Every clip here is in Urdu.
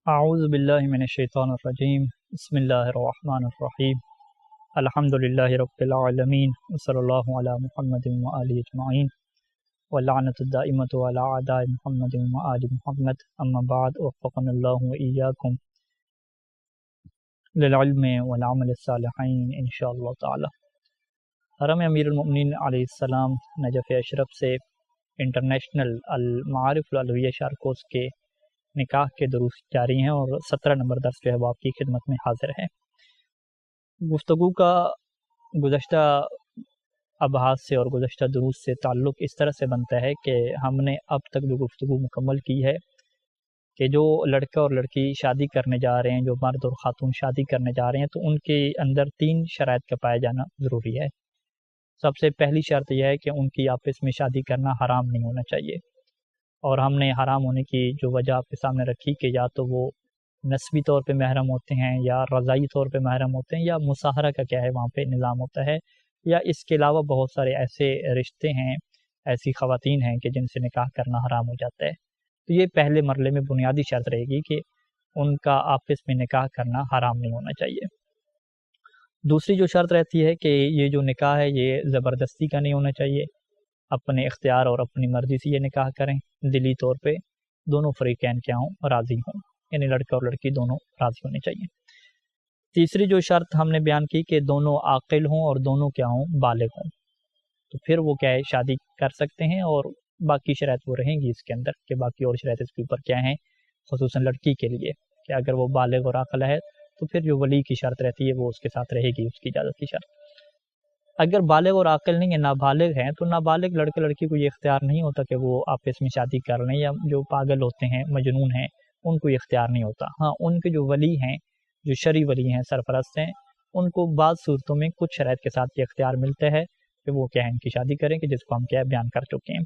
اعوذ باللہ من الشیطان الرجیم بسم اللہ الرحمن الرحیم الحمدللہ رب العالمین وصلی اللہ علی محمد وآلہ اجمعین واللعنۃ الدائمۃ علی اعداء محمد وآل محمد اما بعد وفقنا اللہ وإیاکم للعلم والعمل الصالحین انشاءاللہ تعالی۔ حرم امیر المؤمنین علیہ السلام نجف اشرف سے انٹرنیشنل المعارف العلویہ شارکوس کے نکاح کے دروس جاری ہیں اور 17 نمبر درس جو ہے وہ آپ کی خدمت میں حاضر ہے۔ گفتگو کا گزشتہ ابحاث سے اور گزشتہ دروس سے تعلق اس طرح سے بنتا ہے کہ ہم نے اب تک جو گفتگو مکمل کی ہے کہ جو لڑکا اور لڑکی شادی کرنے جا رہے ہیں، جو مرد اور خاتون شادی کرنے جا رہے ہیں، تو ان کے اندر 3 شرائط کا پایا جانا ضروری ہے۔ سب سے پہلی شرط یہ ہے کہ ان کی آپس میں شادی کرنا حرام نہیں ہونا چاہیے، اور ہم نے حرام ہونے کی جو وجہ آپ کے سامنے رکھی کہ یا تو وہ نسبی طور پہ محرم ہوتے ہیں، یا رضائی طور پہ محرم ہوتے ہیں، یا مصاہرہ کا کیا ہے وہاں پہ نظام ہوتا ہے، یا اس کے علاوہ بہت سارے ایسے رشتے ہیں، ایسی خواتین ہیں کہ جن سے نکاح کرنا حرام ہو جاتا ہے۔ تو یہ پہلے مرحلے میں بنیادی شرط رہے گی کہ ان کا آپس میں نکاح کرنا حرام نہیں ہونا چاہیے۔ دوسری جو شرط رہتی ہے کہ یہ جو نکاح ہے یہ زبردستی کا نہیں ہونا چاہیے، اپنے اختیار اور اپنی مرضی سے یہ نکاح کریں، دلی طور پہ دونوں فریقین کیا ہوں راضی ہوں، یعنی لڑکا اور لڑکی دونوں راضی ہونے چاہیے۔ تیسری جو شرط ہم نے بیان کی کہ دونوں عاقل ہوں اور دونوں کیا ہوں بالغ ہوں، تو پھر وہ کیا ہے شادی کر سکتے ہیں، اور باقی شرائط وہ رہیں گی اس کے اندر کہ باقی اور شرائط اس کے اوپر کیا ہیں، خصوصاً لڑکی کے لیے کہ اگر وہ بالغ اور عاقل ہے تو پھر جو ولی کی شرط رہتی ہے وہ اس کے ساتھ رہے گی، اس کی اجازت کی شرط۔ اگر بالغ اور عاقل نہیں ہے، نابالغ ہیں، تو نابالغ لڑکے لڑکی کو یہ اختیار نہیں ہوتا کہ وہ آپس میں شادی کر لیں، یا جو پاگل ہوتے ہیں، مجنون ہیں، ان کو یہ اختیار نہیں ہوتا۔ ہاں، ان کے جو ولی ہیں، جو شرعی ولی ہیں، سرپرست ہیں، ان کو بعض صورتوں میں کچھ شرائط کے ساتھ یہ اختیار ملتا ہے کہ وہ کیا ہے ان کی شادی کریں، کہ جس کو ہم کیا بیان کر چکے ہیں۔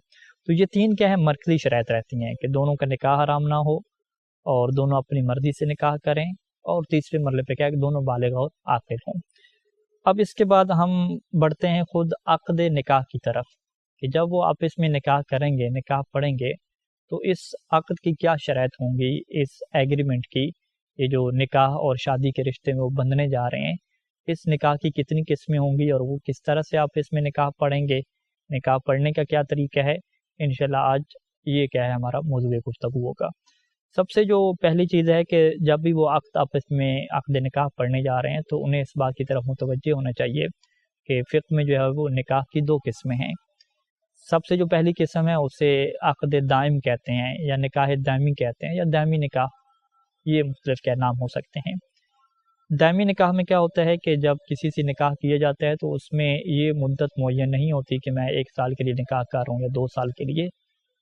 تو یہ 3 کیا ہے مرکزی شرائط رہتی ہیں کہ دونوں کا نکاح حرام نہ ہو، اور دونوں اپنی مرضی سے نکاح کریں، اور تیسرے مرحلے پہ کیا ہے کہ دونوں بالغ اور عاقل ہوں۔ اب اس کے بعد ہم بڑھتے ہیں خود عقد نکاح کی طرف کہ جب وہ آپس میں نکاح کریں گے، نکاح پڑھیں گے، تو اس عقد کی کیا شرائط ہوں گی، اس ایگریمنٹ کی، یہ جو نکاح اور شادی کے رشتے میں وہ بندھنے جا رہے ہیں، اس نکاح کی کتنی قسمیں ہوں گی، اور وہ کس طرح سے آپس میں نکاح پڑھیں گے، نکاح پڑھنے کا کیا طریقہ ہے، انشاءاللہ آج یہ کیا ہے ہمارا موضوع گفتگو ہوگا۔ سب سے جو پہلی چیز ہے کہ جب بھی وہ عقد آپس میں عقد نکاح پڑھنے جا رہے ہیں تو انہیں اس بات کی طرف متوجہ ہونا چاہیے کہ فقہ میں جو ہے وہ نکاح کی 2 قسمیں ہیں۔ سب سے جو پہلی قسم ہے اسے عقد دائم کہتے ہیں، یا نکاح دائمی کہتے ہیں، یا دائمی نکاح، یہ مختلف کیا نام ہو سکتے ہیں۔ دائمی نکاح میں کیا ہوتا ہے کہ جب کسی سے نکاح کیا جاتا ہے تو اس میں یہ مدت معین نہیں ہوتی کہ میں 1 سال کے لیے نکاح کر رہا ہوں یا 2 سال کے لیے،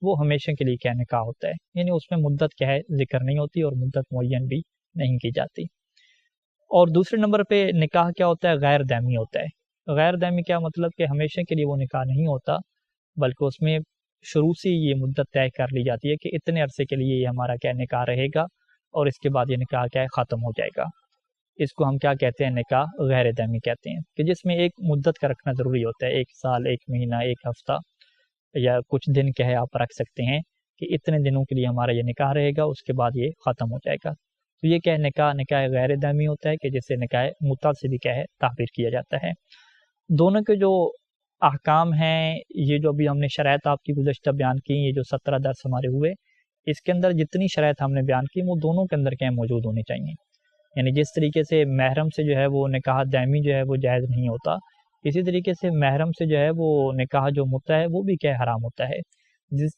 وہ ہمیشہ کے لیے کیا نکاح ہوتا ہے، یعنی اس میں مدت کیا ہے ذکر نہیں ہوتی، اور مدت معین بھی نہیں کی جاتی۔ اور دوسرے نمبر پہ نکاح کیا ہوتا ہے، غیر دائمی ہوتا ہے۔ غیر دائمی کیا مطلب کہ ہمیشہ کے لیے وہ نکاح نہیں ہوتا، بلکہ اس میں شروع سے یہ مدت طے کر لی جاتی ہے کہ اتنے عرصے کے لیے یہ ہمارا کیا نکاح رہے گا، اور اس کے بعد یہ نکاح کیا ہے ختم ہو جائے گا۔ اس کو ہم کیا کہتے ہیں، نکاح غیر دائمی کہتے ہیں، کہ جس میں ایک مدت کا رکھنا ضروری ہوتا ہے، 1 سال، 1 مہینہ، 1 ہفتہ، یا کچھ دن کیا ہے آپ رکھ سکتے ہیں کہ اتنے دنوں کے لیے ہمارا یہ نکاح رہے گا، اس کے بعد یہ ختم ہو جائے گا۔ تو یہ کیا ہے نکاح غیر دائمی ہوتا ہے، کہ جسے نکاح متع سے بھی کیا ہے تعبیر کیا جاتا ہے۔ دونوں کے جو احکام ہیں، یہ جو بھی ہم نے شرائط آپ کی گزشتہ بیان کی، یہ جو 17 درس ہمارے ہوئے، اس کے اندر جتنی شرائط ہم نے بیان کی وہ دونوں کے اندر کیا موجود ہونی چاہیے۔ یعنی جس طریقے سے محرم سے جو ہے وہ نکاح دائمی جو ہے وہ جائز نہیں ہوتا، اسی طریقے سے محرم سے جو ہے وہ نکاح جو متع ہے وہ بھی کیا حرام ہوتا ہے۔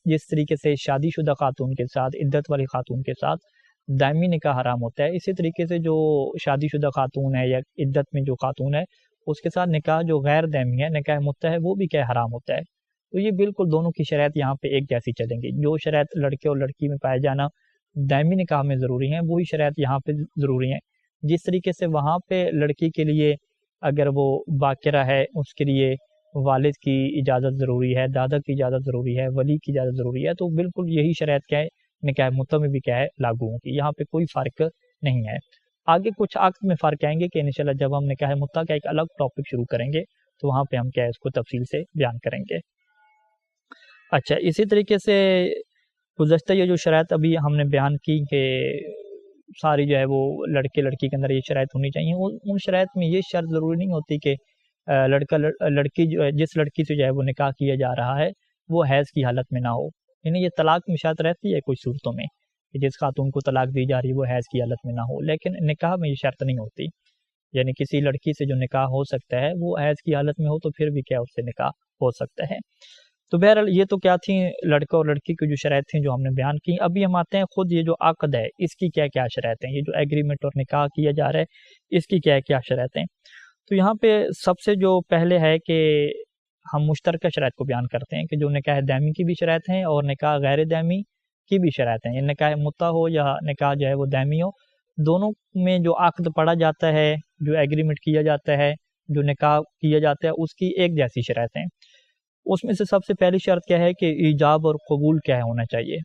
جس طریقے سے شادی شدہ خاتون کے ساتھ، عدت والی خاتون کے ساتھ دائمی نکاح حرام ہوتا ہے، اسی طریقے سے جو شادی شدہ خاتون ہے یا عدت میں جو خاتون ہے اس کے ساتھ نکاح جو غیر دائمی ہے، نکاح متع ہے، وہ بھی کیا حرام ہوتا ہے۔ تو یہ بالکل دونوں کی شرائط یہاں پہ ایک جیسی چلیں گی۔ جو شرائط لڑکے اور لڑکی میں پائے جانا دائمی نکاح میں ضروری ہیں، وہی شرائط یہاں پہ ضروری ہیں۔ جس طریقے سے وہاں پہ لڑکی کے لیے اگر وہ باقرہ ہے، اس کے لیے والد کی اجازت ضروری ہے، دادا کی اجازت ضروری ہے، ولی کی اجازت ضروری ہے، تو بالکل یہی شرائط کیا ہے نکاح متع میں بھی کیا ہے لاگو ہوں گی۔ یہاں پہ کوئی فرق نہیں ہے۔ آگے کچھ عقد میں فرق آئیں گے کہ انشاءاللہ جب ہم نکاح متع کا ایک الگ ٹاپک شروع کریں گے تو وہاں پہ ہم کیا ہے اس کو تفصیل سے بیان کریں گے۔ اچھا، اسی طریقے سے گزشتہ یہ جو شرائط ابھی ہم نے بیان کی کہ ساری جو ہے وہ لڑکے لڑکی کے اندر یہ شرائط ہونی چاہیے. ان شرائط میں یہ شرط ضروری نہیں ہوتی کہ لڑکی جو ہے جس لڑکی سے جو ہے وہ نکاح کیا جا رہا ہے وہ حیض کی حالت میں نہ ہو. یعنی یہ طلاق میں شرط رہتی ہے کچھ صورتوں میں کہ جس خاتون کو طلاق دی جا رہی ہے وہ حیض کی حالت میں نہ ہو, لیکن نکاح میں یہ شرط نہیں ہوتی. یعنی کسی لڑکی سے جو نکاح ہو سکتا ہے وہ حیض کی حالت میں ہو تو پھر بھی کیا اس سے نکاح ہو سکتا ہے. تو بہرحال یہ تو کیا تھیں لڑکا اور لڑکی کی جو شرائط تھیں جو ہم نے بیان کی. ابھی ہم آتے ہیں خود یہ جو عقد ہے اس کی کیا کیا شرائط ہیں, یہ جو ایگریمنٹ اور نکاح کیا جا رہا ہے اس کی کیا کیا شرائط ہیں. تو یہاں پہ سب سے جو پہلے ہے کہ ہم مشترکہ شرائط کو بیان کرتے ہیں کہ جو نکاح دائمی کی بھی شرائط ہیں اور نکاح غیر دائمی کی بھی شرائط ہیں. یہ نکاح متع ہو یا نکاح جو ہے وہ دائمی ہو, دونوں میں جو عقد پڑھا جاتا ہے, جو ایگریمنٹ کیا جاتا ہے, جو نکاح کیا جاتا ہے اس کی ایک جیسی شرائط ہیں. اس میں سے سب سے پہلی شرط کیا ہے کہ ایجاب اور قبول کیا ہونا چاہیے.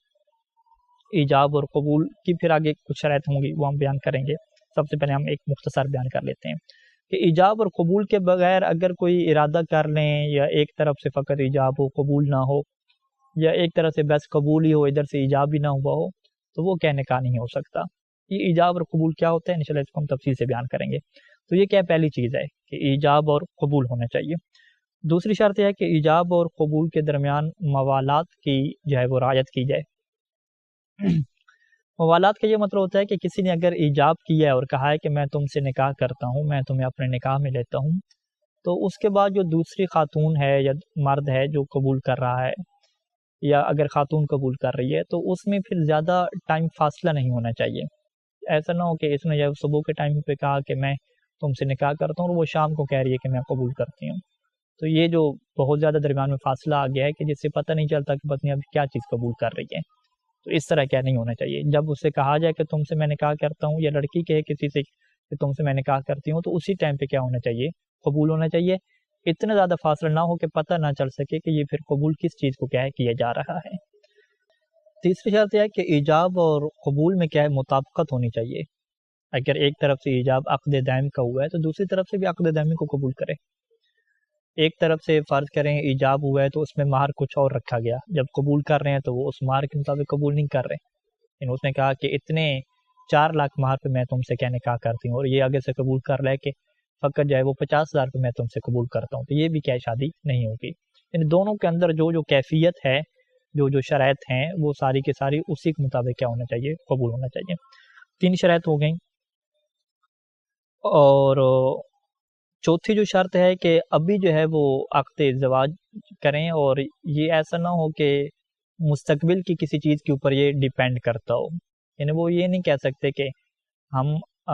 ایجاب اور قبول کی پھر آگے کچھ شرائط ہوں گی وہ ہم بیان کریں گے. سب سے پہلے ہم ایک مختصر بیان کر لیتے ہیں کہ ایجاب اور قبول کے بغیر اگر کوئی ارادہ کر لیں یا ایک طرف سے فقط ایجاب ہو قبول نہ ہو یا ایک طرف سے بس قبول ہی ہو ادھر سے ایجاب بھی نہ ہوا ہو تو وہ کیا نکاح نہیں ہو سکتا. یہ ایجاب اور قبول کیا ہوتا ہے انشاءاللہ اس کو ہم تفصیل سے بیان کریں گے. تو یہ کیا پہلی چیز ہے کہ ایجاب اور قبول ہونا چاہیے. دوسری شرط یہ ہے کہ ایجاب اور قبول کے درمیان موالات کی جو ہے وہ رعایت کی جائے. موالات کا یہ مطلب ہوتا ہے کہ کسی نے اگر ایجاب کیا ہے اور کہا ہے کہ میں تم سے نکاح کرتا ہوں, میں تمہیں اپنے نکاح میں لیتا ہوں, تو اس کے بعد جو دوسری خاتون ہے یا مرد ہے جو قبول کر رہا ہے یا اگر خاتون قبول کر رہی ہے تو اس میں پھر زیادہ ٹائم فاصلہ نہیں ہونا چاہیے. ایسا نہ ہو کہ اس نے جب صبح کے ٹائم پہ کہا کہ میں تم سے نکاح کرتا ہوں اور وہ شام کو کہہ رہی ہے کہ میں قبول کرتی ہوں, تو یہ جو بہت زیادہ درمیان میں فاصلہ آ گیا ہے کہ جس سے پتہ نہیں چلتا کہ پتنی اب کیا چیز قبول کر رہی ہے. تو اس طرح کیا نہیں ہونا چاہیے. جب اس سے کہا جائے کہ تم سے میں نکاح کرتا ہوں یا لڑکی کہے کسی سے کہ تم سے میں نکاح کرتی ہوں تو اسی ٹائم پہ کیا ہونا چاہیے, قبول ہونا چاہیے. اتنا زیادہ فاصلہ نہ ہو کہ پتہ نہ چل سکے کہ یہ پھر قبول کس چیز کو کیا ہے کیا جا رہا ہے. تیسری شرط یہ ہے کہ ایجاب اور قبول میں کیا ہے مطابقت ہونی چاہیے. اگر ایک طرف سے ایجاب عقد دائم کا ہوا ہے تو دوسری طرف سے بھی عقد دائمی کو قبول کرے. ایک طرف سے فرض کریں ایجاب ہوا ہے تو اس میں مہر کچھ اور رکھا گیا, جب قبول کر رہے ہیں تو وہ اس مہر کے مطابق قبول نہیں کر رہے. یعنی اس نے کہا کہ اتنے 4 لاکھ مہر پہ میں تم سے کیا نکاح کرتی ہوں, اور یہ آگے سے قبول کر رہا ہے کہ فقط جائے وہ 50,000 پہ میں تم سے قبول کرتا ہوں, تو یہ بھی کیا شادی نہیں ہوگی. یعنی دونوں کے اندر جو کیفیت ہے, جو شرائط ہیں وہ ساری کے ساری اسی کے مطابق کیا ہونا چاہیے, قبول ہونا چاہیے. 3 شرائط ہو گئیں. اور چوتھی جو شرط ہے کہ ابھی جو ہے وہ عقد زواج کریں اور یہ ایسا نہ ہو کہ مستقبل کی کسی چیز کے اوپر یہ ڈیپینڈ کرتا ہو. یعنی وہ یہ نہیں کہہ سکتے کہ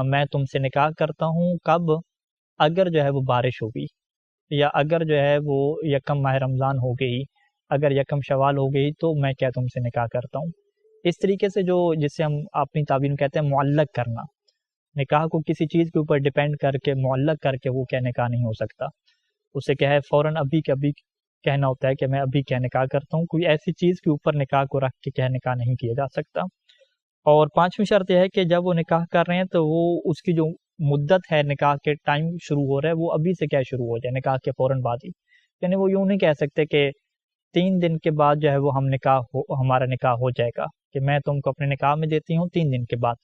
میں تم سے نکاح کرتا ہوں کب, اگر جو ہے وہ بارش ہوگی یا اگر جو ہے وہ یکم ماہ رمضان ہو گئی, اگر یکم شوال ہو گئی تو میں کیا تم سے نکاح کرتا ہوں. اس طریقے سے جسے ہم اپنی تعبیر میں کہتے ہیں معلق کرنا, نکاح کو کسی چیز کے اوپر ڈیپینڈ کر کے معلق کر کے وہ کیا نکاح نہیں ہو سکتا. اسے کیا ہے فوراً ابھی کے ابھی کہنا ہوتا ہے کہ میں ابھی کیا نکاح کرتا ہوں. کوئی ایسی چیز کے اوپر نکاح کو رکھ کے کیا نکاح نہیں کیا جا سکتا. اور 5ویں شرط یہ ہے کہ جب وہ نکاح کر رہے ہیں تو وہ اس کی جو مدت ہے نکاح کے ٹائم شروع ہو رہا ہے وہ ابھی سے کیا شروع ہو جائے, نکاح کے فوراً بعد ہی. یعنی وہ یوں نہیں کہہ سکتے کہ 3 دن کے بعد جو ہے وہ ہمارا نکاح ہو جائے گا, کہ میں تم کو اپنے نکاح میں دیتی ہوں 3 دن کے بعد,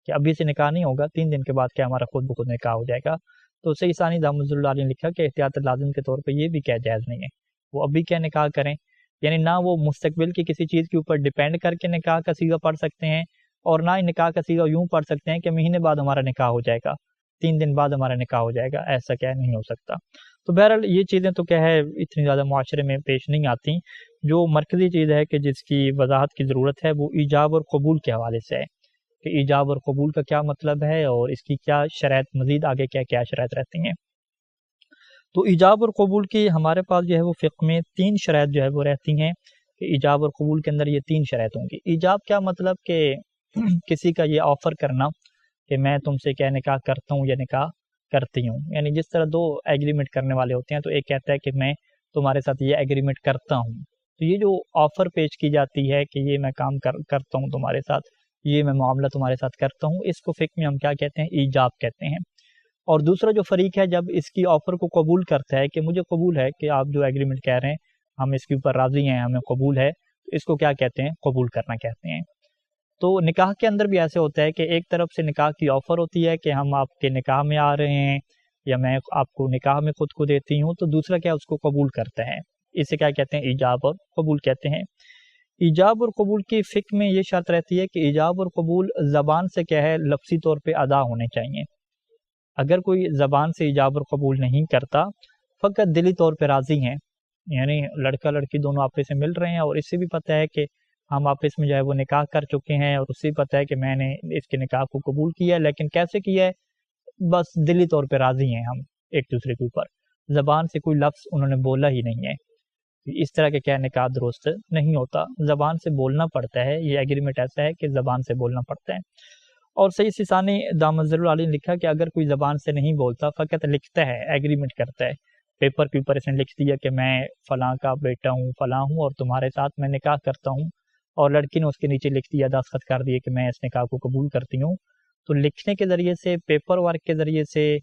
کہ ابھی سے نکاح نہیں ہوگا, 3 دن کے بعد کیا ہمارا خود بخود نکاح ہو جائے گا. تو سید ثانی دامت اللہ علیہ نے لکھا کہ احتیاط لازم کے طور پہ یہ بھی کیا جائز نہیں ہے, وہ ابھی کیا نکاح کریں. یعنی نہ وہ مستقبل کی کسی چیز کے اوپر ڈیپینڈ کر کے نکاح کا صیغہ پڑھ سکتے ہیں, اور نہ ہی نکاح کا صیغہ یوں پڑھ سکتے ہیں کہ مہینے بعد ہمارا نکاح ہو جائے گا, 3 دن بعد ہمارا نکاح ہو جائے گا. ایسا کیا نہیں ہو سکتا. تو بہرحال یہ چیزیں تو کیا ہے اتنی زیادہ معاشرے میں پیش نہیں آتی. جو مرکزی چیز ہے کہ جس کی وضاحت کی ضرورت ہے وہ ایجاب اور قبول کے حوالے سے ہے, کہ ایجاب اور قبول کا کیا مطلب ہے اور اس کی کیا شرائط, مزید آگے کیا کیا شرائط رہتی ہیں. تو ایجاب اور قبول کی ہمارے پاس جو ہے وہ فقہ میں 3 شرائط جو ہے وہ رہتی ہیں, کہ ایجاب اور قبول کے اندر یہ 3 شرائط ہوں گی. ایجاب کیا مطلب کہ کسی کا یہ آفر کرنا کہ میں تم سے کیا نکاح کرتا ہوں یا نکاح کرتی ہوں. یعنی جس طرح 2 ایگریمنٹ کرنے والے ہوتے ہیں, تو ایک کہتا ہے کہ میں تمہارے ساتھ یہ ایگریمنٹ کرتا ہوں. تو یہ جو آفر پیش کی جاتی ہے کہ یہ میں کام کرتا ہوں تمہارے ساتھ, یہ میں معاملہ تمہارے ساتھ کرتا ہوں, اس کو فقہ میں ہم کیا کہتے ہیں, ایجاب کہتے ہیں. اور دوسرا جو فریق ہے جب اس کی آفر کو قبول کرتا ہے کہ مجھے قبول ہے کہ آپ جو ایگریمنٹ کہہ رہے ہیں ہم اس کے اوپر راضی ہیں, ہمیں قبول ہے, تو اس کو کیا کہتے ہیں, قبول کرنا کہتے ہیں. تو نکاح کے اندر بھی ایسے ہوتا ہے کہ ایک طرف سے نکاح کی آفر ہوتی ہے کہ ہم آپ کے نکاح میں آ رہے ہیں یا میں آپ کو نکاح میں خود کو دیتی ہوں، تو دوسرا کیا اس کو قبول کرتا ہے، اسے کیا کہتے ہیں ایجاب اور قبول کہتے ہیں۔ ایجاب اور قبول کی فقہ میں یہ شرط رہتی ہے کہ ایجاب اور قبول زبان سے کیا ہے لفظی طور پہ ادا ہونے چاہیے۔ اگر کوئی زبان سے ایجاب اور قبول نہیں کرتا، فقط دلی طور پہ راضی ہیں، یعنی لڑکا لڑکی دونوں آپس میں مل رہے ہیں اور اس سے بھی پتہ ہے کہ ہم آپس میں جو ہے وہ نکاح کر چکے ہیں اور اس سے بھی پتہ ہے کہ میں نے اس کے نکاح کو قبول کیا ہے، لیکن کیسے کیا ہے، بس دلی طور پہ راضی ہیں ہم ایک دوسرے کے اوپر، زبان سے کوئی لفظ انہوں نے بولا ہی نہیں ہے، اس طرح کے کیا نکاح درست نہیں ہوتا، زبان سے بولنا پڑتا ہے، یہ ایگریمنٹ ایسا ہے کہ زبان سے بولنا پڑتا ہے۔ اور سید سیستانی دامت ظل العالی نے لکھا کہ اگر کوئی زبان سے نہیں بولتا، فقط لکھتا ہے، ایگریمنٹ کرتا ہے، پیپر کے اوپر اس نے لکھ دیا کہ میں فلاں کا بیٹا ہوں، فلاں ہوں اور تمہارے ساتھ میں نکاح کرتا ہوں، اور لڑکی نے اس کے نیچے لکھ دیا، دستخط کر دیے کہ میں اس نکاح کو قبول کرتی ہوں، تو لکھنے کے ذریعے سے، پیپر ورک کے ذریعے سے،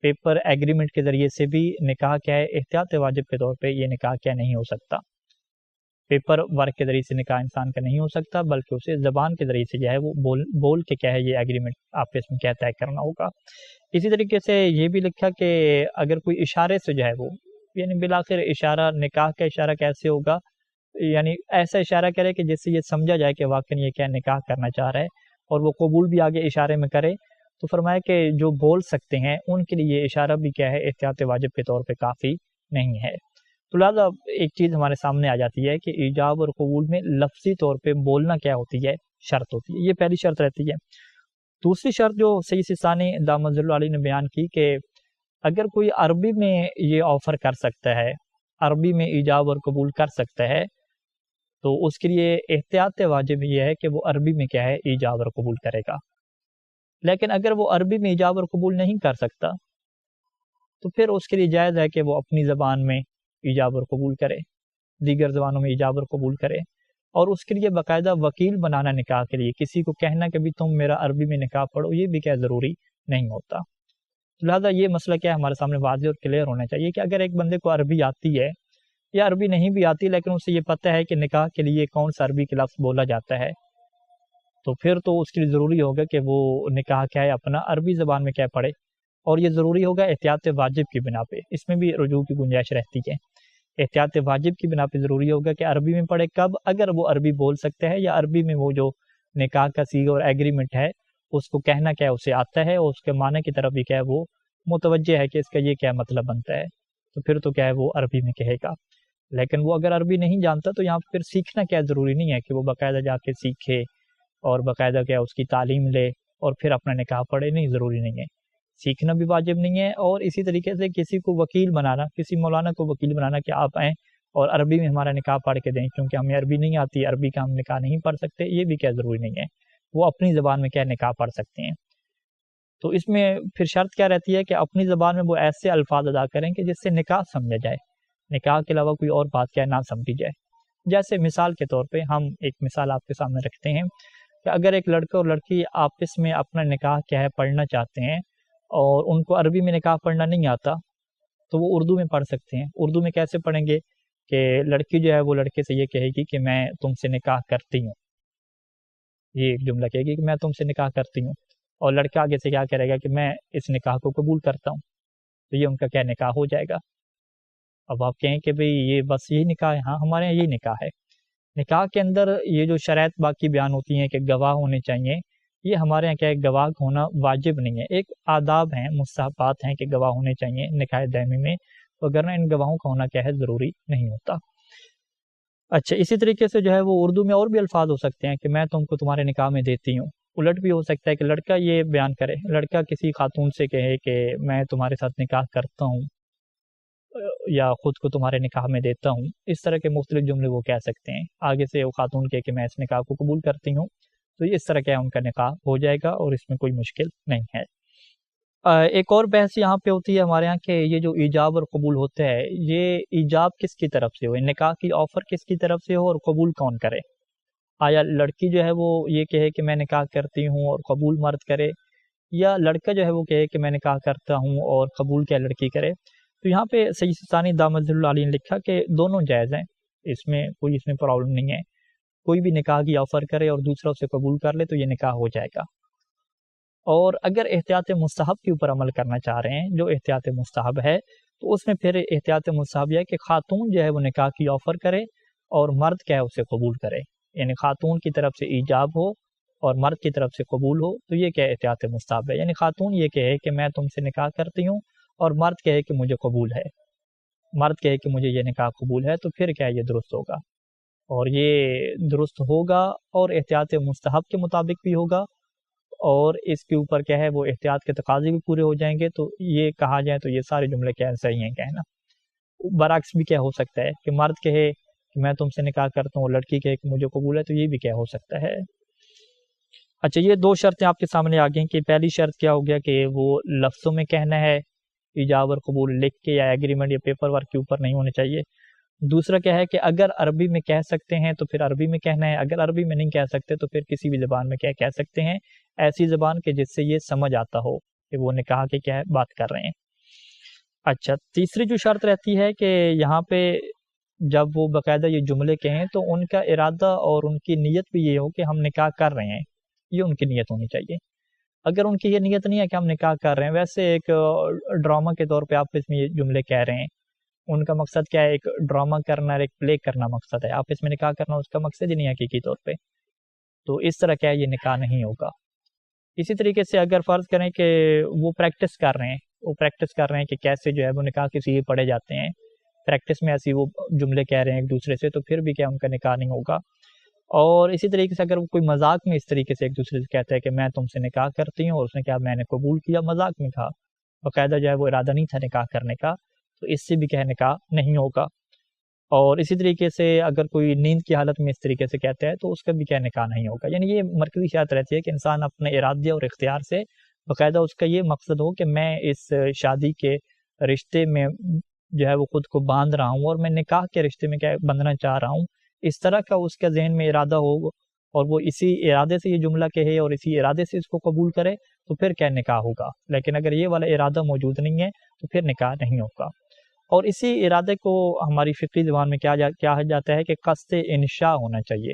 پیپر ایگریمنٹ کے ذریعے سے بھی نکاح کیا ہے احتیاط واجب کے طور پہ یہ نکاح کیا نہیں ہو سکتا، پیپر ورک کے ذریعے سے نکاح انسان کا نہیں ہو سکتا، بلکہ اسے زبان کے ذریعے سے جو ہے وہ بول کے کیا ہے یہ ایگریمنٹ آپس میں کیا طے کرنا ہوگا۔ اسی طریقے سے یہ بھی لکھا کہ اگر کوئی اشارے سے جو ہے وہ، یعنی بالآخر اشارہ، نکاح کا اشارہ کیسے ہوگا، یعنی ایسا اشارہ کرے کہ جس سے یہ سمجھا جائے کہ واقعی یہ کیا نکاح کرنا چاہ رہا ہے، اور وہ قبول بھی آگے اشارے میں کرے، تو فرمایا کہ جو بول سکتے ہیں ان کے لیے یہ اشارہ بھی کیا ہے احتیاط واجب کے طور پہ کافی نہیں ہے۔ تو لہٰذا ایک چیز ہمارے سامنے آ جاتی ہے کہ ایجاب اور قبول میں لفظی طور پہ بولنا کیا ہوتی ہے، شرط ہوتی ہے، یہ پہلی شرط رہتی ہے۔ دوسری شرط جو سید سیستانی دامت ظل العالی نے بیان کی کہ اگر کوئی عربی میں یہ آفر کر سکتا ہے، عربی میں ایجاب اور قبول کر سکتا ہے، تو اس کے لیے احتیاط واجب یہ ہے کہ وہ عربی میں کیا ہے ایجاب اور قبول کرے گا۔ لیکن اگر وہ عربی میں ایجاب اور قبول نہیں کر سکتا تو پھر اس کے لیے جائز ہے کہ وہ اپنی زبان میں ایجاب اور قبول کرے، دیگر زبانوں میں ایجاب اور قبول کرے، اور اس کے لیے باقاعدہ وکیل بنانا نکاح کے لیے، کسی کو کہنا کہ بھی تم میرا عربی میں نکاح پڑھو، یہ بھی کیا ضروری نہیں ہوتا۔ لہٰذا یہ مسئلہ کیا ہمارے سامنے واضح اور کلیئر ہونا چاہیے کہ اگر ایک بندے کو عربی آتی ہے یا عربی نہیں بھی آتی لیکن اسے یہ پتہ ہے کہ نکاح کے لیے کون سا عربی کے لفظ بولا جاتا ہے، تو پھر تو اس کے لیے ضروری ہوگا کہ وہ نکاح کیا ہے اپنا عربی زبان میں کیا پڑھے، اور یہ ضروری ہوگا احتیاط واجب کی بنا پہ، اس میں بھی رجوع کی گنجائش رہتی ہے، احتیاط واجب کی بنا پہ ضروری ہوگا کہ عربی میں پڑھے کب، اگر وہ عربی بول سکتے ہیں یا عربی میں وہ جو نکاح کا صیغہ اور ایگریمنٹ ہے اس کو کہنا کیا اسے آتا ہے اور اس کے معنی کی طرف بھی کیا ہے وہ متوجہ ہے کہ اس کا یہ کیا مطلب بنتا ہے، تو پھر تو کیا ہے وہ عربی میں کہے گا۔ لیکن وہ اگر عربی نہیں جانتا تو یہاں پھر سیکھنا کیا ضروری نہیں ہے کہ وہ باقاعدہ جا کے سیکھے اور باقاعدہ کیا اس کی تعلیم لے اور پھر اپنا نکاح پڑھے، نہیں، ضروری نہیں ہے، سیکھنا بھی واجب نہیں ہے۔ اور اسی طریقے سے کسی کو وکیل بنانا، کسی مولانا کو وکیل بنانا کہ آپ آئیں اور عربی میں ہمارا نکاح پڑھ کے دیں، کیونکہ ہمیں عربی نہیں آتی، عربی کا ہم نکاح نہیں پڑھ سکتے، یہ بھی کیا ضروری نہیں ہے، وہ اپنی زبان میں کیا نکاح پڑھ سکتے ہیں۔ تو اس میں پھر شرط کیا رہتی ہے کہ اپنی زبان میں وہ ایسے الفاظ ادا کریں کہ جس سے نکاح سمجھا جائے، نکاح کے علاوہ کوئی اور بات کیا نہ سمجھی جائے۔ جیسے مثال کے طور پہ ہم ایک مثال آپ کے سامنے رکھتے ہیں کہ اگر ایک لڑکا اور لڑکی آپس میں اپنا نکاح کیا ہے پڑھنا چاہتے ہیں اور ان کو عربی میں نکاح پڑھنا نہیں آتا تو وہ اردو میں پڑھ سکتے ہیں۔ اردو میں کیسے پڑھیں گے کہ لڑکی جو ہے وہ لڑکے سے یہ کہے گی کہ میں تم سے نکاح کرتی ہوں، یہ ایک جملہ کہے گی کہ میں تم سے نکاح کرتی ہوں، اور لڑکا آگے سے کیا کرے گا کہ میں اس نکاح کو قبول کرتا ہوں، تو یہ ان کا کیا نکاح ہو جائے گا۔ اب آپ کہیں کہ بھئی یہ بس یہی نکاح ہے، ہاں ہمارے یہاں یہی نکاح ہے۔ نکاح کے اندر یہ جو شرائط باقی بیان ہوتی ہیں کہ گواہ ہونے چاہیے، یہ ہمارے یہاں کیا ہے گواہ ہونا واجب نہیں ہے، ایک آداب ہیں، مستحبات ہیں کہ گواہ ہونے چاہیے نکاح دائمی میں، وگرنہ ان گواہوں کا ہونا کیا ہے ضروری نہیں ہوتا۔ اچھا، اسی طریقے سے جو ہے وہ اردو میں اور بھی الفاظ ہو سکتے ہیں کہ میں تم کو تمہارے نکاح میں دیتی ہوں۔ الٹ بھی ہو سکتا ہے کہ لڑکا یہ بیان کرے، لڑکا کسی خاتون سے کہے کہ میں تمہارے ساتھ نکاح کرتا ہوں یا خود کو تمہارے نکاح میں دیتا ہوں، اس طرح کے مختلف جملے وہ کہہ سکتے ہیں۔ آگے سے وہ خاتون کہے کہ میں اس نکاح کو قبول کرتی ہوں، تو اس طرح کیا ان کا نکاح ہو جائے گا اور اس میں کوئی مشکل نہیں ہے۔ ایک اور بحث یہاں پہ ہوتی ہے ہمارے یہاں کہ یہ جو ایجاب اور قبول ہوتا ہے، یہ ایجاب کس کی طرف سے ہو، نکاح کی آفر کس کی طرف سے ہو اور قبول کون کرے؟ آیا لڑکی جو ہے وہ یہ کہے کہ میں نکاح کرتی ہوں اور قبول مرد کرے، یا لڑکا جو ہے وہ کہے کہ میں نکاح کرتا ہوں اور قبول کیا لڑکی کرے؟ تو یہاں پہ سید ثانی دامت ظل العالی نے لکھا کہ دونوں جائز ہیں، اس میں کوئی پرابلم نہیں ہے۔ کوئی بھی نکاح کی آفر کرے اور دوسرا اسے قبول کر لے تو یہ نکاح ہو جائے گا۔ اور اگر احتیاط مستحب کے اوپر عمل کرنا چاہ رہے ہیں، جو احتیاط مستحب ہے، تو اس میں پھر احتیاط مستحب یہ ہے کہ خاتون جو ہے وہ نکاح کی آفر کرے اور مرد کیا ہے اسے قبول کرے، یعنی خاتون کی طرف سے ایجاب ہو اور مرد کی طرف سے قبول ہو، تو یہ کیا احتیاط مستحب ہے، یعنی خاتون یہ کہے کہ میں تم سے نکاح کرتی ہوں اور مرد کہے کہ مجھے قبول ہے، مرد کہے کہ مجھے یہ نکاح قبول ہے، تو پھر کیا یہ درست ہوگا، اور یہ درست ہوگا اور احتیاط مستحب کے مطابق بھی ہوگا، اور اس کے اوپر کیا ہے وہ احتیاط کے تقاضے بھی پورے ہو جائیں گے، تو یہ کہا جائے تو یہ سارے جملے کیا صحیح ہیں کہنا۔ برعکس بھی کیا ہو سکتا ہے کہ مرد کہے کہ میں تم سے نکاح کرتا ہوں اور لڑکی کہے کہ مجھے قبول ہے، تو یہ بھی کیا ہو سکتا ہے۔ اچھا، یہ دو شرطیں آپ کے سامنے آ گئیں کہ پہلی شرط کیا ہو گیا کہ وہ لفظوں میں کہنا ہے، ایجاب اور قبول لکھ کے یا ایگریمنٹ یا پیپر ورک کے اوپر نہیں ہونے چاہیے۔ دوسرا کیا ہے کہ اگر عربی میں کہہ سکتے ہیں تو پھر عربی میں کہنا ہے، اگر عربی میں نہیں کہہ سکتے تو پھر کسی بھی زبان میں کیا کہہ سکتے ہیں، ایسی زبان کہ جس سے یہ سمجھ آتا ہو کہ وہ نکاح کے کیا بات کر رہے ہیں۔ اچھا، تیسری جو شرط رہتی ہے کہ یہاں پہ جب وہ باقاعدہ یہ جملے کہیں تو ان کا ارادہ اور ان کی نیت بھی یہ ہو کہ ہم نکاح کر رہے ہیں، یہ ان کی نیت ہونی چاہیے۔ اگر ان کی یہ نیت نہیں ہے کہ ہم نکاح کر رہے ہیں، ویسے ایک ڈرامہ کے طور پہ آپ اس میں یہ جملے کہہ رہے ہیں، ان کا مقصد کیا ہے، ایک ڈرامہ کرنا، ایک پلے کرنا مقصد ہے، آپ اس میں نکاح کرنا اس کا مقصد ہی نہیں ہے حقیقی طور پہ، تو اس طرح کیا ہے یہ نکاح نہیں ہوگا۔ اسی طریقے سے اگر فرض کریں کہ وہ پریکٹس کر رہے ہیں کہ کیسے جو ہے وہ نکاح کے سیغے پڑھے جاتے ہیں، پریکٹس میں ایسی وہ جملے کہہ رہے ہیں ایک دوسرے سے، تو پھر بھی کیا ان کا نکاح نہیں ہوگا۔ اور اسی طریقے سے اگر وہ کوئی مذاق میں اس طریقے سے ایک دوسرے سے کہتا ہے کہ میں تم سے نکاح کرتی ہوں، اور اس نے کہا میں نے قبول کیا، مذاق میں کہا، باقاعدہ جو ہے وہ ارادہ نہیں تھا نکاح کرنے کا، تو اس سے بھی کیا نکاح نہیں ہوگا۔ اور اسی طریقے سے اگر کوئی نیند کی حالت میں اس طریقے سے کہتا ہے تو اس کا بھی کیا نکاح نہیں ہوگا۔ یعنی یہ مرکزی شرط رہتی ہے کہ انسان اپنے ارادے اور اختیار سے باقاعدہ اس کا یہ مقصد ہو کہ میں اس شادی کے رشتے میں جو ہے وہ خود کو باندھ رہا ہوں اور میں نکاح کے رشتے میں کیا بندھنا چاہ رہا ہوں، اس طرح کا اس کا ذہن میں ارادہ ہو اور وہ اسی ارادے سے یہ جملہ کہے اور اسی ارادے سے اس کو قبول کرے تو پھر کیا نکاح ہوگا۔ لیکن اگر یہ والا ارادہ موجود نہیں ہے تو پھر نکاح نہیں ہوگا۔ اور اسی ارادے کو ہماری فقہی زبان میں کیا جاتا ہے کہ قصد انشاء ہونا چاہیے۔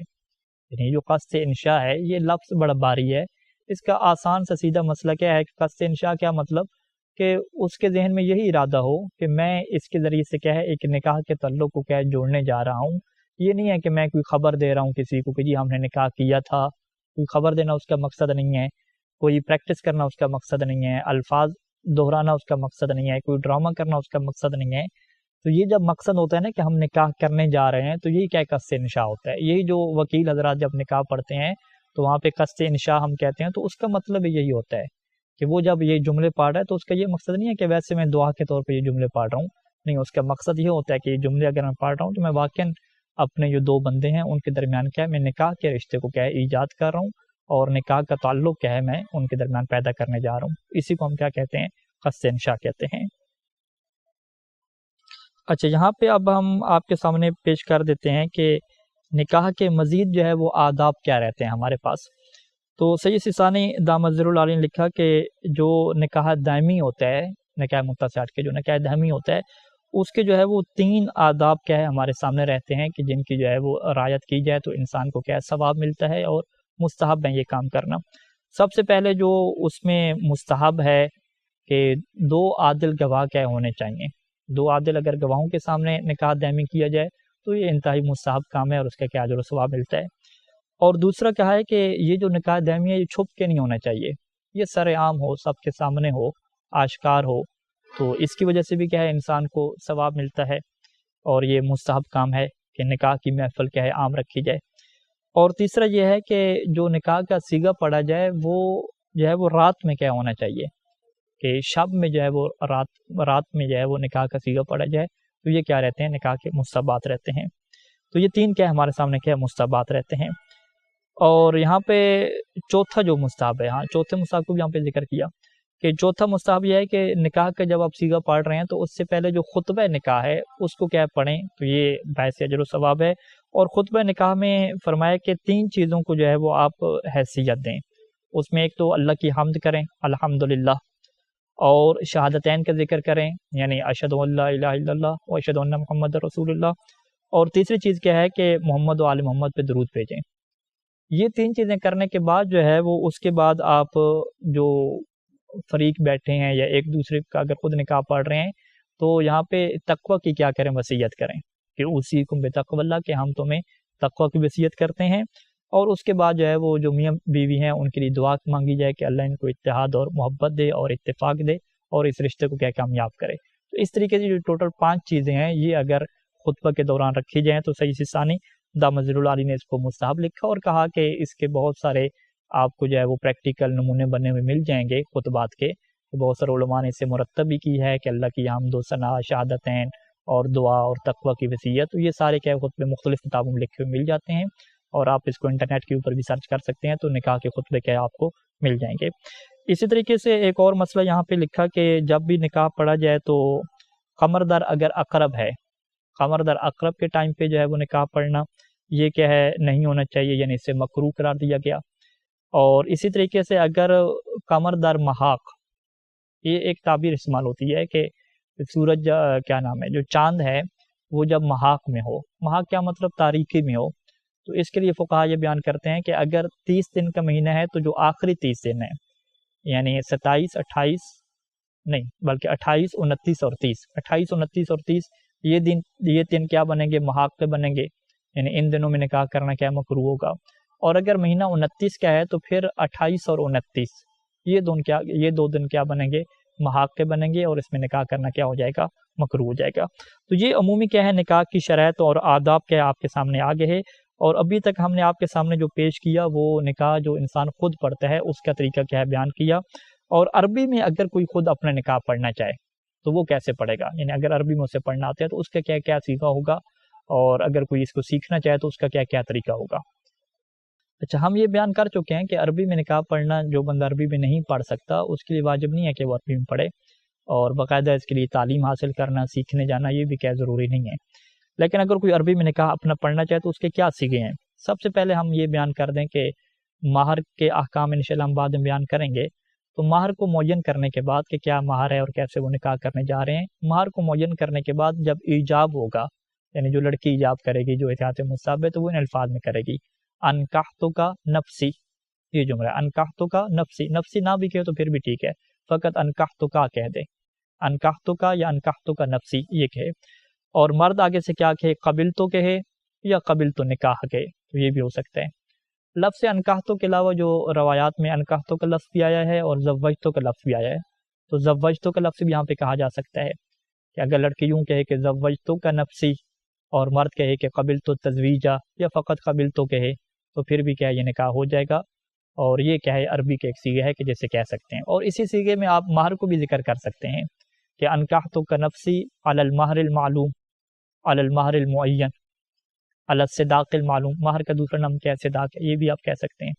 یعنی جو قصد انشاء ہے یہ لفظ بڑا باری ہے، اس کا آسان سا سیدھا مسئلہ کیا ہے کہ قصد انشاء کیا مطلب کہ اس کے ذہن میں یہی ارادہ ہو کہ میں اس کے ذریعے سے کیا ہے ایک نکاح کے تعلق کو کیا جوڑنے جا رہا ہوں۔ یہ نہیں ہے کہ میں کوئی خبر دے رہا ہوں کسی کو کہ جی ہم نے نکاح کیا تھا، کوئی خبر دینا اس کا مقصد نہیں ہے، کوئی پریکٹس کرنا اس کا مقصد نہیں ہے، الفاظ دہرانا اس کا مقصد نہیں ہے، کوئی ڈرامہ کرنا اس کا مقصد نہیں ہے۔ تو یہ جب مقصد ہوتا ہے نا کہ ہم نکاح کرنے جا رہے ہیں تو یہی کیا قصد انشاء ہوتا ہے۔ یہی جو وکیل حضرات جب نکاح پڑھتے ہیں تو وہاں پہ قصد انشاء ہم کہتے ہیں، تو اس کا مطلب یہی ہوتا ہے کہ وہ جب یہ جملے پڑھ رہا ہے تو اس کا یہ مقصد نہیں ہے کہ ویسے میں دعا کے طور پہ یہ جملے پڑھ رہا ہوں، نہیں، اس کا مقصد یہ ہوتا ہے کہ یہ جملے اگر میں پڑھ رہا ہوں تو میں واقعاً اپنے جو دو بندے ہیں ان کے درمیان کیا ہے میں نکاح کے رشتے کو کیا ہے ایجاد کر رہا ہوں، اور نکاح کا تعلق کیا ہے میں ان کے درمیان پیدا کرنے جا رہا ہوں۔ اسی کو ہم کیا کہتے ہیں، قصد انشاء کہتے ہیں۔ اچھا، یہاں پہ اب ہم آپ کے سامنے پیش کر دیتے ہیں کہ نکاح کے مزید جو ہے وہ آداب کیا رہتے ہیں ہمارے پاس۔ تو سید سیستانی دامت ظل العالی نے لکھا کہ جو نکاح دائمی ہوتا ہے، نکاح متسع کے جو نکاح دائمی ہوتا ہے اس کے جو ہے وہ 3 آداب کیا ہے ہمارے سامنے رہتے ہیں کہ جن کی جو ہے وہ رعایت کی جائے تو انسان کو کیا ثواب ملتا ہے اور مستحب ہے یہ کام کرنا۔ سب سے پہلے جو اس میں مستحب ہے کہ 2 عادل گواہ کیا ہونے چاہیے۔ 2 عادل اگر گواہوں کے سامنے نکاح دائمی کیا جائے تو یہ انتہائی مستحب کام ہے اور اس کا کیا اجر و ثواب ملتا ہے۔ اور دوسرا کیا ہے کہ یہ جو نکاح دائمی ہے یہ چھپ کے نہیں ہونا چاہیے، یہ سر عام ہو، سب کے سامنے ہو، آشکار ہو، تو اس کی وجہ سے بھی کیا ہے انسان کو ثواب ملتا ہے اور یہ مستحب کام ہے کہ نکاح کی محفل کیا ہے عام رکھی جائے۔ اور تیسرا یہ ہے کہ جو نکاح کا صیغہ پڑھا جائے وہ جو ہے وہ رات میں کیا ہونا چاہیے کہ شب میں جو ہے وہ رات میں جو ہے وہ نکاح کا صیغہ پڑھا جائے، تو یہ کیا رہتے ہیں نکاح کے مستحبات رہتے ہیں۔ تو یہ 3 کیا ہمارے سامنے کیا مستحبات رہتے ہیں۔ اور یہاں پہ چوتھا جو مستحب ہے، ہاں چوتھے مستحب کو بھی یہاں پہ ذکر کیا کہ چوتھا مستحب یہ ہے کہ نکاح کا جب آپ صیغہ پڑھ رہے ہیں تو اس سے پہلے جو خطبہ نکاح ہے اس کو کیا پڑھیں، تو یہ باعث اجر و ثواب ہے۔ اور خطبہ نکاح میں فرمایا کہ 3 چیزوں کو جو ہے وہ آپ حیثیت دیں، اس میں ایک تو اللہ کی حمد کریں الحمدللہ، اور شہادتین کا ذکر کریں یعنی اشہد ان لا الہ الا اللہ و اشہد ان محمد رسول اللہ، اور تیسری چیز کیا ہے کہ محمد و آل محمد پہ درود بھیجیں۔ یہ 3 چیزیں کرنے کے بعد جو ہے وہ اس کے بعد آپ جو فریق بیٹھے ہیں یا ایک دوسرے کا اگر خود نکاح پڑھ رہے ہیں تو یہاں پہ تقوی کی کیا کریں، وصیت کریں کہ اوصیکم بتقوی اللہ، کہ ہم تمہیں تقوی کی وصیت کرتے ہیں۔ اور اس کے بعد جو ہے وہ جو میاں بیوی ہیں ان کے لیے دعا مانگی جائے کہ اللہ ان کو اتحاد اور محبت دے اور اتفاق دے اور اس رشتے کو کیا کامیاب کرے۔ تو اس طریقے سے جو ٹوٹل 5 چیزیں ہیں یہ اگر خطبہ کے دوران رکھی جائیں تو صحیح ثانی دامت ظل العالی نے اس کو مستحب لکھا اور کہا کہ اس کے بہت سارے آپ کو جو ہے وہ پریکٹیکل نمونے بنے ہوئے مل جائیں گے خطبات کے۔ بہت سارے علماء نے اسے مرتب بھی کی ہے کہ اللہ کی حمد و ثنا، شہادتین اور دعا اور تقوی کی وصیت، تو یہ سارے کیا خطبے مختلف کتابوں میں لکھے ہوئے مل جاتے ہیں اور آپ اس کو انٹرنیٹ کے اوپر بھی سرچ کر سکتے ہیں تو نکاح کے خطبے کیا آپ کو مل جائیں گے۔ اسی طریقے سے ایک اور مسئلہ یہاں پہ لکھا کہ جب بھی نکاح پڑھا جائے تو قمر در اگر اقرب ہے، قمر در اقرب کے ٹائم پہ جو ہے وہ نکاح پڑھنا یہ کیا ہے نہیں ہونا چاہیے، یعنی اسے مکروہ قرار دیا گیا۔ اور اسی طریقے سے اگر قمر در محاق، یہ ایک تعبیر استعمال ہوتی ہے کہ سورج کیا نام ہے جو چاند ہے وہ جب محاق میں ہو، محاق کیا مطلب تاریکی میں ہو، تو اس کے لیے فقہا یہ بیان کرتے ہیں کہ اگر 30 دن کا مہینہ ہے تو جو آخری 30 دن ہے یعنی 27 28 نہیں بلکہ 28 29 اور 30، 28 29 اور 30 یہ دن کیا بنیں گے، محاق پہ بنیں گے، یعنی ان دنوں میں نکاح کرنا کیا مکروہ ہوگا۔ اور اگر مہینہ 29 کا ہے تو پھر 28 اور 29 یہ دو دن کیا بنیں گے، محاق کے بنیں گے اور اس میں نکاح کرنا کیا ہو جائے گا، مکروہ ہو جائے گا۔ تو یہ عمومی کیا ہے نکاح کی شرائط اور آداب کیا آپ کے سامنے آگے ہے، اور ابھی تک ہم نے آپ کے سامنے جو پیش کیا وہ نکاح جو انسان خود پڑھتا ہے اس کا طریقہ کیا ہے بیان کیا۔ اور عربی میں اگر کوئی خود اپنا نکاح پڑھنا چاہے تو وہ کیسے پڑھے گا، یعنی اگر عربی میں اسے پڑھنا آتا ہے تو اس کا کیا کیا سیکھا ہوگا، اور اگر کوئی اس کو سیکھنا چاہے تو اس کا کیا کیا طریقہ ہوگا۔ اچھا، ہم یہ بیان کر چکے ہیں کہ عربی میں نکاح پڑھنا جو بندہ عربی میں نہیں پڑھ سکتا اس کے لیے واجب نہیں ہے کہ وہ عربی میں پڑھے، اور باقاعدہ اس کے لیے تعلیم حاصل کرنا، سیکھنے جانا یہ بھی کیا ضروری نہیں ہے۔ لیکن اگر کوئی عربی میں نکاح اپنا پڑھنا چاہے تو اس کے کیا سیغے ہیں۔ سب سے پہلے ہم یہ بیان کر دیں کہ مہر کے احکام انشاءاللہ ہم بعد میں بیان کریں گے۔ تو مہر کو معین کرنے کے بعد کہ کیا مہر ہے اور کیسے وہ نکاح کرنے جا رہے ہیں، مہر کو معین کرنے کے بعد جب ایجاب ہوگا، یعنی جو لڑکی ایجاب کرے گی، جو احتیاط مصاب ہے، تو وہ ان الفاظ میں کرے گی، انکحتک نفسی، یہ جملہ ہے انکحتک نفسی، نفسی نہ بھی کہے تو پھر بھی ٹھیک ہے، فقط انکحتک کہہ دے، انکحتک یا انکحتک نفسی یہ کہے۔ اور مرد آگے سے کیا کہے، قبلتو کہے یا قبلتو نکاح کہے، تو یہ بھی ہو سکتا ہے۔ لفظ انکحتو کے علاوہ جو روایات میں انکحتو کا لفظ بھی آیا ہے اور زوجتو کا لفظ بھی آیا ہے، تو زوجتو کا لفظ بھی یہاں پہ کہا جا سکتا ہے کہ اگر لڑکی یوں کہے کہ زوجتو کا نفسی اور مرد کہے کہ قبلتو تزویجا یا فقط قبلتو کہے تو پھر بھی کیا یہ نکاح ہو جائے گا، اور یہ کیا ہے عربی کے ایک سیغہ ہے کہ جیسے کہہ سکتے ہیں۔ اور اسی سیغے میں آپ مہر کو بھی ذکر کر سکتے ہیں کہ انکحتو کا نفسی علی المہر المعلوم، علی المہر المعین، علی الصداق المعلوم، مہر کا دوسرا نام کیا ہے، صداق ہے، یہ بھی آپ کہہ سکتے ہیں۔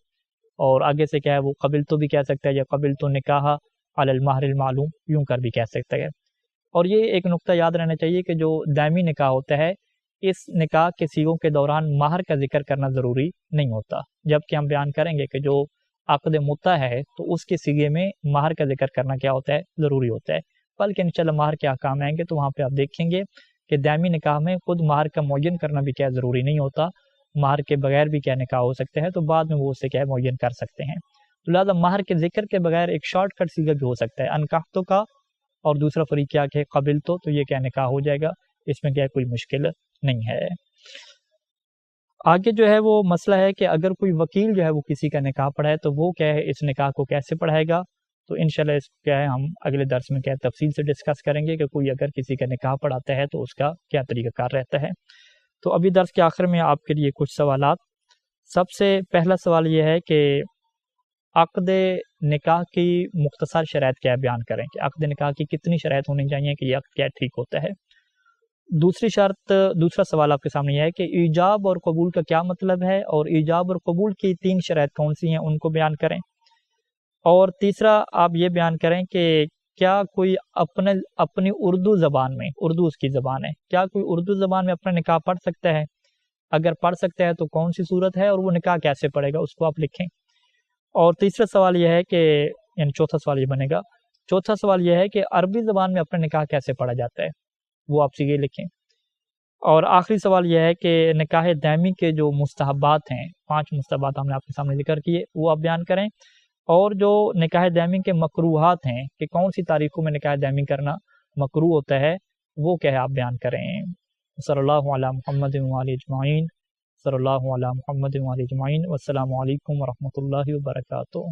اور آگے سے کیا ہے وہ قبلتو بھی کہہ سکتا ہے یا قبلتو نکاح علی المہر المعلوم یوں کر بھی کہہ سکتا ہے۔ اور یہ ایک نقطہ یاد رہنا چاہیے کہ جو دائمی نکاح ہوتا ہے اس نکاح کے سیغوں کے دوران مہر کا ذکر کرنا ضروری نہیں ہوتا، جبکہ ہم بیان کریں گے کہ جو عقد متع ہے تو اس کے سیغے میں مہر کا ذکر کرنا کیا ہوتا ہے، ضروری ہوتا ہے، بلکہ انشاءاللہ مہر کے احکام آئیں گے تو وہاں پہ آپ دیکھیں گے کہ دائمی نکاح میں خود مہر کا معین کرنا بھی کیا ضروری نہیں ہوتا، مہر کے بغیر بھی کیا نکاح ہو سکتا ہے، تو بعد میں وہ اسے کیا معین کر سکتے ہیں۔ تو لہٰذا مہر کے ذکر کے بغیر ایک شارٹ کٹ سیغہ بھی ہو سکتا ہے، انکحتو کا اور دوسرا فریق کیا کہ قبلتو، تو یہ کیا نکاح ہو جائے گا، اس میں کیا کوئی مشکل نہیں ہے۔ آگے جو ہے وہ مسئلہ ہے کہ اگر کوئی وکیل جو ہے وہ کسی کا نکاح پڑھائے تو وہ کیا ہے اس نکاح کو کیسے پڑھائے گا، تو انشاءاللہ اس کیا ہے ہم اگلے درس میں کیا تفصیل سے ڈسکس کریں گے کہ کوئی اگر کسی کا نکاح پڑھاتا ہے تو اس کا کیا طریقہ کار رہتا ہے۔ تو ابھی درس کے آخر میں آپ کے لیے کچھ سوالات۔ سب سے پہلا سوال یہ ہے کہ عقد نکاح کی مختصر شرائط کیا بیان کریں کہ عقد نکاح کی کتنی شرائط ہونی چاہیے کہ یہ عقد کیا ٹھیک ہوتا ہے۔ دوسرا سوال آپ کے سامنے یہ ہے کہ ایجاب اور قبول کا کیا مطلب ہے، اور ایجاب اور قبول کی 3 شرائط کون سی ہیں ان کو بیان کریں۔ اور تیسرا آپ یہ بیان کریں کہ کیا کوئی اپنی اردو زبان میں، اردو اس کی زبان ہے، کیا کوئی اردو زبان میں اپنا نکاح پڑھ سکتا ہے، اگر پڑھ سکتا ہے تو کون سی صورت ہے اور وہ نکاح کیسے پڑھے گا اس کو آپ لکھیں۔ اور تیسرا سوال یہ ہے کہ یعنی چوتھا سوال یہ بنے گا، چوتھا سوال یہ ہے کہ عربی زبان میں اپنا نکاح کیسے پڑھا جاتا ہے، وہ آپ سے یہ لکھیں۔ اور آخری سوال یہ ہے کہ نکاح دائمی کے جو مستحبات ہیں، 5 مستحبات ہم نے آپ کے سامنے ذکر کیے، وہ آپ بیان کریں، اور جو نکاح دائمی کے مکروہات ہیں کہ کون سی تاریخوں میں نکاح دائمی کرنا مکروہ ہوتا ہے، وہ کیا ہے آپ بیان کریں۔ صلی اللہ علی محمد و آلہ اجمعین، صلی اللہ علی محمد و آلہ اجمعین، والسلام علیکم ورحمۃ اللہ وبرکاتہ۔